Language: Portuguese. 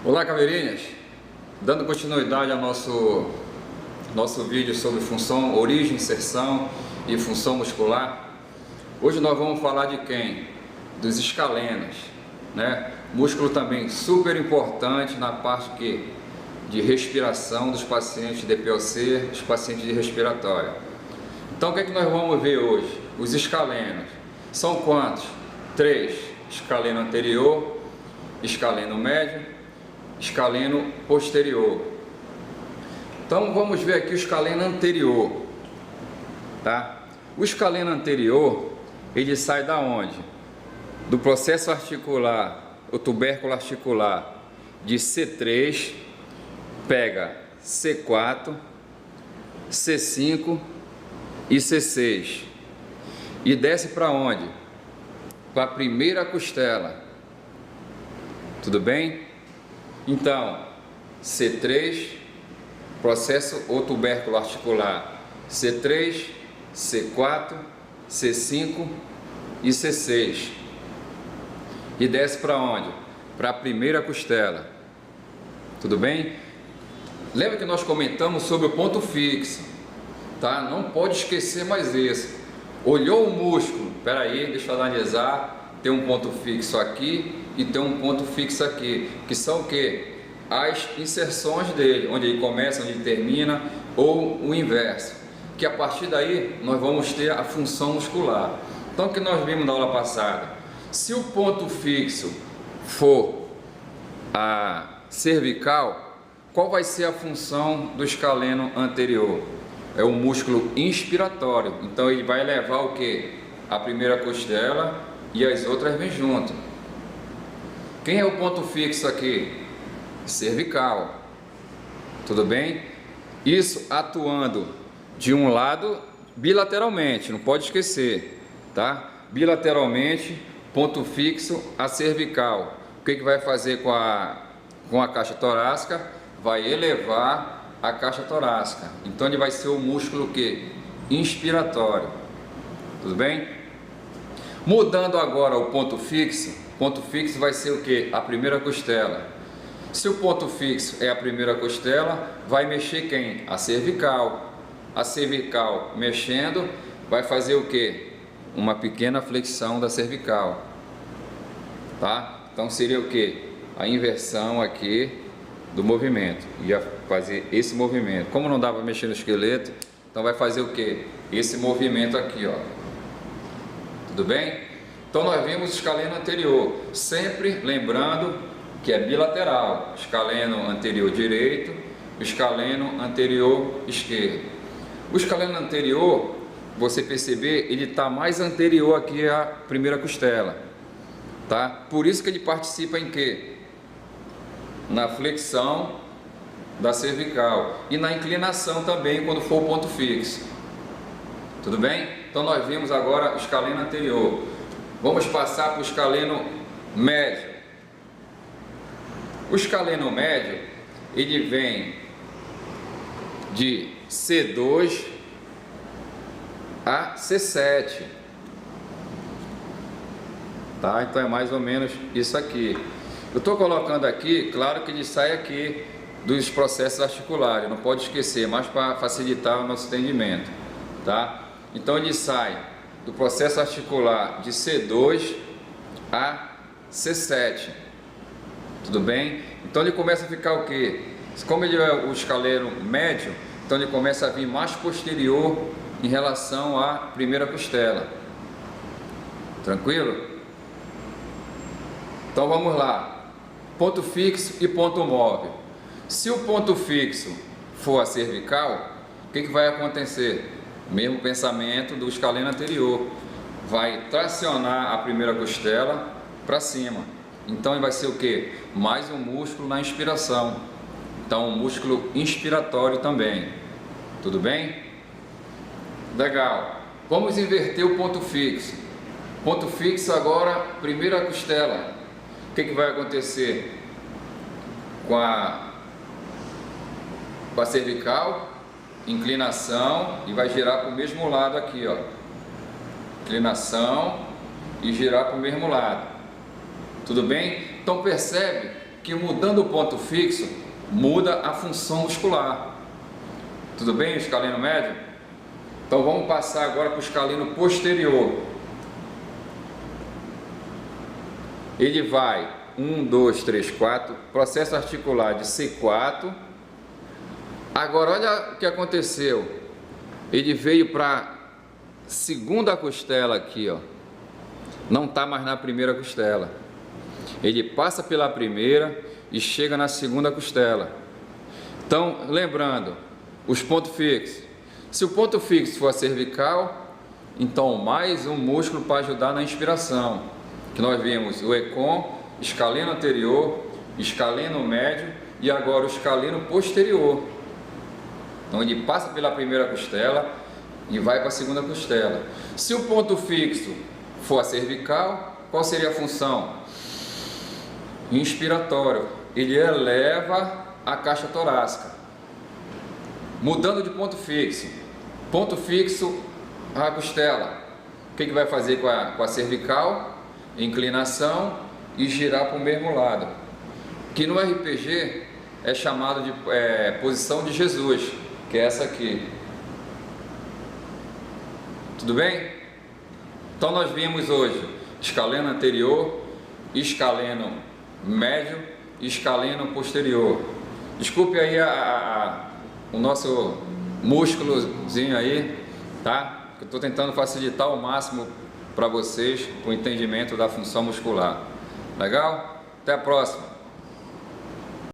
Olá, caveirinhas! Dando continuidade ao nosso vídeo sobre função, origem, inserção e função muscular. Hoje nós vamos falar de quem? Dos escalenos, né? Músculo também super importante na parte de respiração dos pacientes de DPOC, dos pacientes de respiratória. Então o que é que nós vamos ver hoje? Os escalenos. São quantos? 3. Escaleno anterior, escaleno médio, escaleno posterior. Então vamos ver aqui o escaleno anterior, tá? O escaleno anterior, ele sai da onde? Do processo articular, o tubérculo articular de C3, pega C4, C5 e C6 e desce para onde? Para a primeira costela. Tudo bem? Então, C3, processo ou tubérculo articular C3, C4, C5 e C6. E desce para onde? Para a primeira costela. Tudo bem? Lembra que nós comentamos sobre o ponto fixo, tá? Não pode esquecer mais isso. Olhou o músculo, espera aí, deixa eu analisar. Tem um ponto fixo aqui e tem um ponto fixo aqui, que são o que? As inserções dele, onde ele começa, onde ele termina, ou o inverso, que a partir daí nós vamos ter a função muscular. Então o que nós vimos na aula passada? Se o ponto fixo for a cervical, qual vai ser a função do escaleno anterior? É o músculo inspiratório, então ele vai levar o que? A primeira costela e as outras vêm junto. Quem é o ponto fixo aqui? Cervical. Tudo bem? Isso atuando de um lado bilateralmente, não pode esquecer, tá? Bilateralmente, ponto fixo a cervical. O que vai fazer com a caixa torácica? Vai elevar a caixa torácica. Então ele vai ser o músculo que? Inspiratório. Tudo bem? Mudando agora o ponto fixo vai ser o que? A primeira costela. Se o ponto fixo é a primeira costela, vai mexer quem? A cervical. A cervical mexendo, vai fazer o que? Uma pequena flexão da cervical. Tá? Então seria o que? A inversão aqui do movimento. Ia fazer esse movimento. Como não dá para mexer no esqueleto, então vai fazer o que? Esse movimento aqui, ó. Tudo bem? Então nós vimos o escaleno anterior, sempre lembrando que é bilateral, escaleno anterior direito, escaleno anterior esquerdo. O escaleno anterior, você perceber, ele está mais anterior aqui à primeira costela, tá? Por isso que ele participa em quê? Na flexão da cervical e na inclinação também quando for o ponto fixo. Tudo bem? Então nós vimos agora o escaleno anterior. Vamos passar para o escaleno médio. O escaleno médio, ele vem de C2 a C7. Tá? Então é mais ou menos isso aqui. Eu estou colocando aqui, claro que ele sai aqui dos processos articulares, não pode esquecer, mas para facilitar o nosso entendimento, tá? Então ele sai do processo articular de C2 a C7. Tudo bem? Então ele começa a ficar o quê? Como ele é o escaleno médio, então ele começa a vir mais posterior em relação à primeira costela. Tranquilo? Então vamos lá. Ponto fixo e ponto móvel. Se o ponto fixo for a cervical, o que vai acontecer? Mesmo pensamento do escaleno anterior, vai tracionar a primeira costela para cima. Então ele vai ser o que? Mais um músculo na inspiração. Então um músculo inspiratório também. Tudo bem? Legal. Vamos inverter o ponto fixo. Ponto fixo agora, primeira costela. O que vai acontecer com a cervical? Inclinação e vai girar para o mesmo lado aqui, ó. Inclinação e girar para o mesmo lado. Tudo bem? Então percebe que mudando o ponto fixo, muda a função muscular. Tudo bem, o escaleno médio? Então vamos passar agora para o escaleno posterior. Ele vai 1, 2, 3, 4, processo articular de C4. Agora olha o que aconteceu. Ele veio para a segunda costela aqui, ó. Não está mais na primeira costela. Ele passa pela primeira e chega na segunda costela. Então, lembrando, os pontos fixos. Se o ponto fixo for a cervical, então mais um músculo para ajudar na inspiração. Que nós vimos o ECOM, escaleno anterior, escaleno médio e agora o escaleno posterior. Então ele passa pela primeira costela e vai para a segunda costela. Se o ponto fixo for a cervical, qual seria a função? Inspiratório. Ele eleva a caixa torácica. Mudando de ponto fixo. Ponto fixo, a costela. O que vai fazer com a cervical? Inclinação e girar para o mesmo lado. Que no RPG é chamado de posição de Jesus, que é essa aqui. Tudo bem? Então nós vimos hoje escaleno anterior, escaleno médio e escaleno posterior. Desculpe aí o nosso músculozinho aí, tá? Eu estou tentando facilitar ao máximo para vocês o entendimento da função muscular. Legal? Até a próxima!